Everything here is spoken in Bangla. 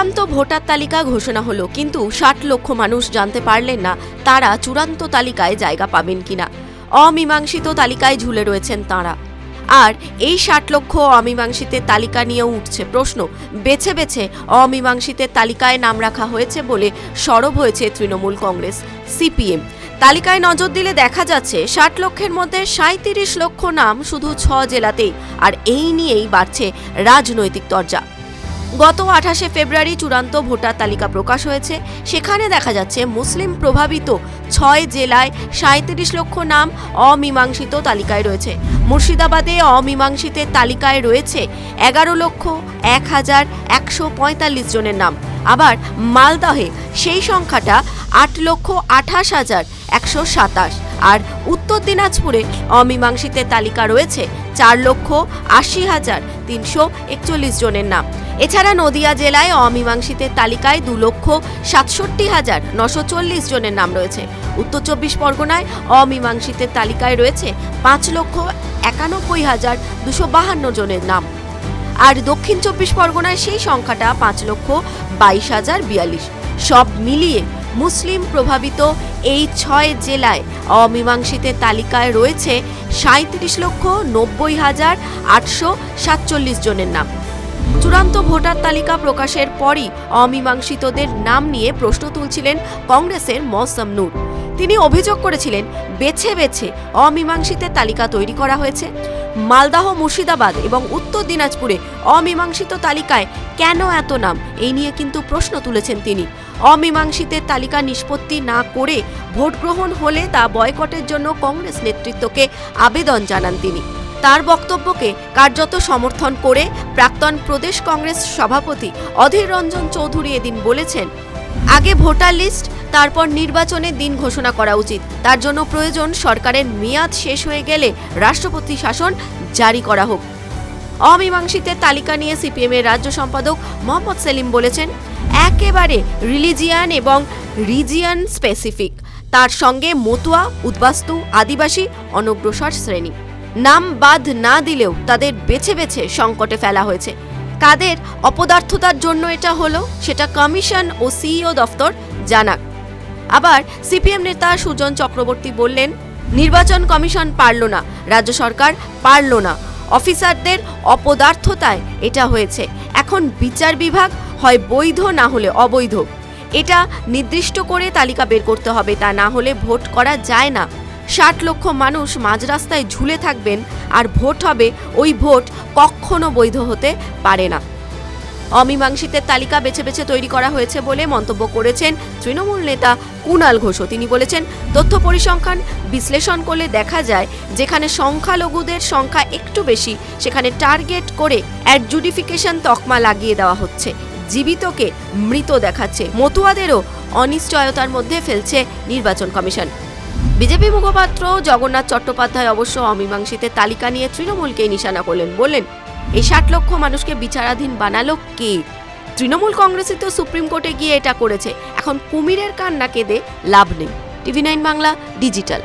চূড়ান্ত ভোটার তালিকা ঘোষণা হলো, কিন্তু ৬০ লক্ষ মানুষ জানতে পারলেন না তারা চূড়ান্ত তালিকায় জায়গা পাবেন কিনা। অমীমাংসিত তালিকায় ঝুলে রয়েছেন তাঁরা। আর এই ৬০ লক্ষ অমীমাংসিতের তালিকা নিয়েও উঠছে প্রশ্ন। বেছে বেছে অমীমাংসিতের তালিকায় নাম রাখা হয়েছে বলে সরব হয়েছে তৃণমূল কংগ্রেস, সিপিএম। তালিকায় নজর দিলে দেখা যাচ্ছে ৬০ লক্ষের মধ্যে ৩৭ লক্ষ নাম শুধু ৬ জেলাতেই। আর এই নিয়েই বাড়ছে রাজনৈতিক তরজা। গত ২৮শে ফেব্রুয়ারি চূড়ান্ত ভোটার তালিকা প্রকাশ হয়েছে। সেখানে দেখা যাচ্ছে মুসলিম প্রভাবিত ৬ জেলায় ৩৭ লক্ষ নাম অমীমাংসিত তালিকায় রয়েছে। মুর্শিদাবাদে অমীমাংসিতের তালিকায় রয়েছে ১১,০১,১৪৫ জনের নাম। আবার মালদহে সেই সংখ্যাটা ৮,২৮,১২৭। আর উত্তর দিনাজপুরে অমীমাংসিতের তালিকা রয়েছে ৪,৮০,৩৪১ জনের নাম। এছাড়া নদিয়া জেলায় অমীমাংসিতের তালিকায় ২,৬৭,৯৪০ জনের নাম রয়েছে। উত্তর ২৪ পরগনায় অমীমাংসিতের তালিকায় রয়েছে ৫,৯১,২৫২ জনের নাম। আর দক্ষিণ ২৪ পরগনায় সেই সংখ্যাটা ৫,২২,০৪২। সব মিলিয়ে মুসলিম প্রভাবিত এই ৬ জেলায় অমীমাংসিতের তালিকায় রয়েছে ৩৭,৯০,৮৪৭ জনের নাম। চূড়ান্ত ভোটার তালিকা প্রকাশের পরই অমীমাংসিতদের নাম নিয়ে প্রশ্ন তুলছিলেন কংগ্রেসের মৌসম নূর। তিনি অভিযোগ করেছিলেন বেছে বেছে অমীমাংসিতের তালিকা তৈরি করা হয়েছে। মালদহ, মুর্শিদাবাদ এবং উত্তর দিনাজপুরে অমীমাংসিত তালিকায় কেন এত নাম, এই নিয়ে কিন্তু প্রশ্ন তুলেছেন তিনি। অমীমাংসিতের তালিকা নিষ্পত্তি না করে ভোট গ্রহণ হলে তা বয়কটের জন্য কংগ্রেস নেতৃত্বকে আবেদন জানান তিনি। তার বক্তব্যকে কার্যত সমর্থন করে প্রাক্তন প্রদেশ কংগ্রেস সভাপতি অধীর রঞ্জন চৌধুরী এদিন বলেছেন, আগে ভোটার লিস্ট, তারপর নির্বাচনের দিন ঘোষণা করা উচিত। তার জন্য প্রয়োজন সরকারের মেয়াদ শেষ হয়ে গেলে রাষ্ট্রপতি শাসন জারি করা হোক। অমীমাংসিতের তালিকা নিয়ে সিপিএমের রাজ্য সম্পাদক মোহাম্মদ সেলিম বলেছেন, একেবারে রিলিজিয়ান এবং রিজিয়ন স্পেসিফিক। তার সঙ্গে মতুয়া, উদ্বাস্তু, আদিবাসী, অনগ্রসর শ্রেণী নাম বাদ না দিলেও তাদের বেছে বেছে সংকটে ফেলা হয়েছে। কাদের অপদার্থতার জন্য এটা হলো সেটা কমিশন ও সিইও দফতর জানাক। আবার সিপিএম নেতা সুজন চক্রবর্তী বললেন, নির্বাচন কমিশন পারল না, রাজ্য সরকার পারল না, অফিসারদের অপদার্থতায় এটা হয়েছে। এখন বিচার বিভাগ হয় বৈধ না হলে অবৈধ, এটা নির্দিষ্ট করে তালিকা বের করতে হবে, তা না হলে ভোট করা যায় না। ৬০ লক্ষ মানুষ মাঝ রাস্তায় ঝুলে থাকবেন আর ভোট হবে, ওই ভোট কখনো বৈধ হতে পারে না। অমীমাংসিতের তালিকা বেছে বেছে তৈরি করা হয়েছে বলে মন্তব্য করেছেন তৃণমূল নেতা কুণাল ঘোষও। তিনি বলেছেন, তথ্য পরিসংখ্যান বিশ্লেষণ করলে দেখা যায় যেখানে সংখ্যালঘুদের সংখ্যা একটু বেশি সেখানে টার্গেট করে অ্যাডজুডিফিকেশন তকমা লাগিয়ে দেওয়া হচ্ছে, জীবিতকে মৃত দেখাচ্ছে, মতুয়াদেরও অনিশ্চয়তার মধ্যে ফেলছে নির্বাচন কমিশন। বিজেপি মুখপাত্র জগন্নাথ চট্টোপাধ্যায় অবশ্য অমীমাংসিতের তালিকা নিয়ে তৃণমূলকে নিশানা করলেন, বললেন, এই ৬০ লক্ষ মানুষকে বিচারাধীন বানালো কে? তৃণমূল কংগ্রেসই তো সুপ্রিম কোর্টে গিয়ে এটা করেছে। এখন কুমিরের কান্না কেঁদে লাভ নেই। টিভি9 বাংলা ডিজিটাল।